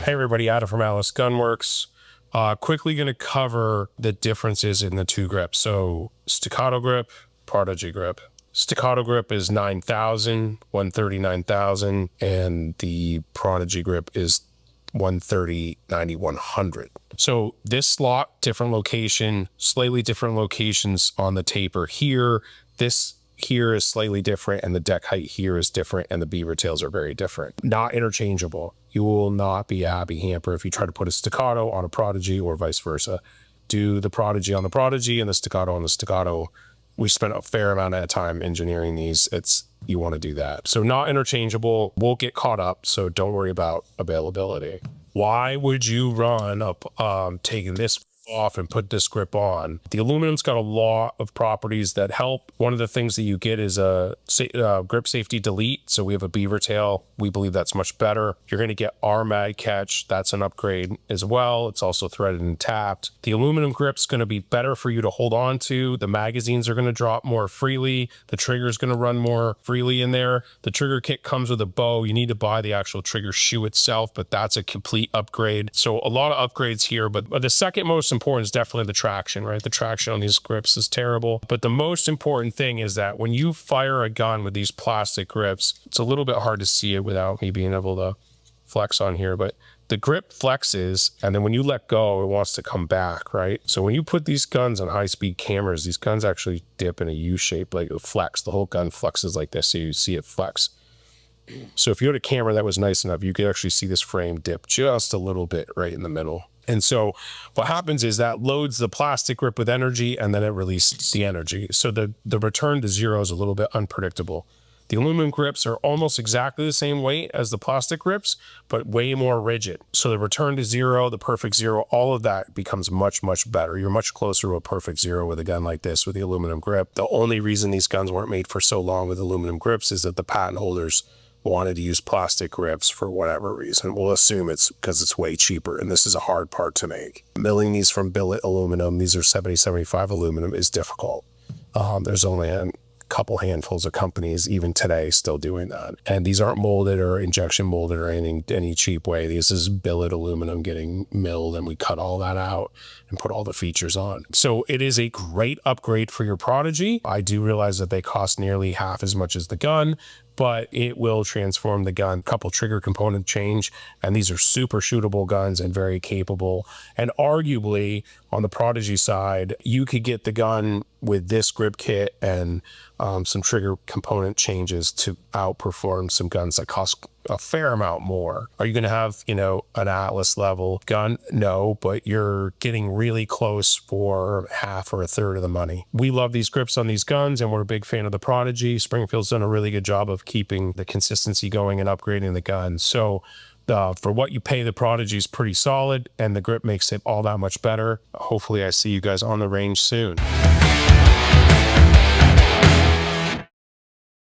Hey everybody, Adam from Alice Gunworks. Quickly going to cover the differences in the two grips. So Staccato grip, Prodigy grip. Staccato grip is 9,000, 130, and the Prodigy grip is 130, 100. So this slot, different location, slightly different locations on the taper here. This here is slightly different, and the deck height here is different, and the beaver tails are very different. Not interchangeable. You will not be Abby Hamper if you try to put a Staccato on a Prodigy or vice versa. Do the Prodigy on the Prodigy and the Staccato on the Staccato. We spent a fair amount of time engineering these. You want to do that. So not interchangeable. We'll get caught up, so don't worry about availability. Why would you run up taking this off and put this grip on? The aluminum's got a lot of properties that help. One of the things that you get is a grip safety delete. So we have a beaver tail. We believe that's much better. You're going to get our mag catch. That's an upgrade as well. It's also threaded and tapped. The aluminum grip's going to be better for you to hold on to. The magazines are going to drop more freely. The trigger is going to run more freely in there. The trigger kit comes with a bow. You need to buy the actual trigger shoe itself, but that's a complete upgrade. So a lot of upgrades here, but the second most important is definitely the traction, right? The traction on these grips is terrible. But the most important thing is that when you fire a gun with these plastic grips, it's a little bit hard to see it without me being able to flex on here, but the grip flexes, and then when you let go, it wants to come back, right? So when you put these guns on high-speed cameras, these guns actually dip in a U shape, like it flex. The whole gun flexes like this, so you see it flex. So if you had a camera that was nice enough, you could actually see this frame dip just a little bit right in the middle. And so what happens is that loads the plastic grip with energy, and then it releases the energy. So the return to zero is a little bit unpredictable. The aluminum grips are almost exactly the same weight as the plastic grips, but way more rigid. So the return to zero, the perfect zero, all of that becomes much, much better. You're much closer to a perfect zero with a gun like this with the aluminum grip. The only reason these guns weren't made for so long with aluminum grips is that the patent holders wanted to use plastic grips for whatever reason. We'll assume it's because it's way cheaper, and this is a hard part to make. Milling these from billet aluminum, these are 70-75 aluminum, is difficult. There's only a couple handfuls of companies even today still doing that, and these aren't molded or injection molded or any cheap way. This is billet aluminum getting milled, and we cut all that out and put all the features on. So it is a great upgrade for your Prodigy. I do realize that they cost nearly half as much as the gun, but it will transform the gun. Couple trigger component change, and these are super shootable guns and very capable. And arguably on the Prodigy side, you could get the gun with this grip kit and some trigger component changes to outperform some guns that cost a fair amount more. Are you going to have, an Atlas level gun? No, but you're getting really close for half or a third of the money. We love these grips on these guns, and we're a big fan of the Prodigy. Springfield's done a really good job of keeping the consistency going and upgrading the gun. So for what you pay, the Prodigy is pretty solid, and the grip makes it all that much better. Hopefully I see you guys on the range soon.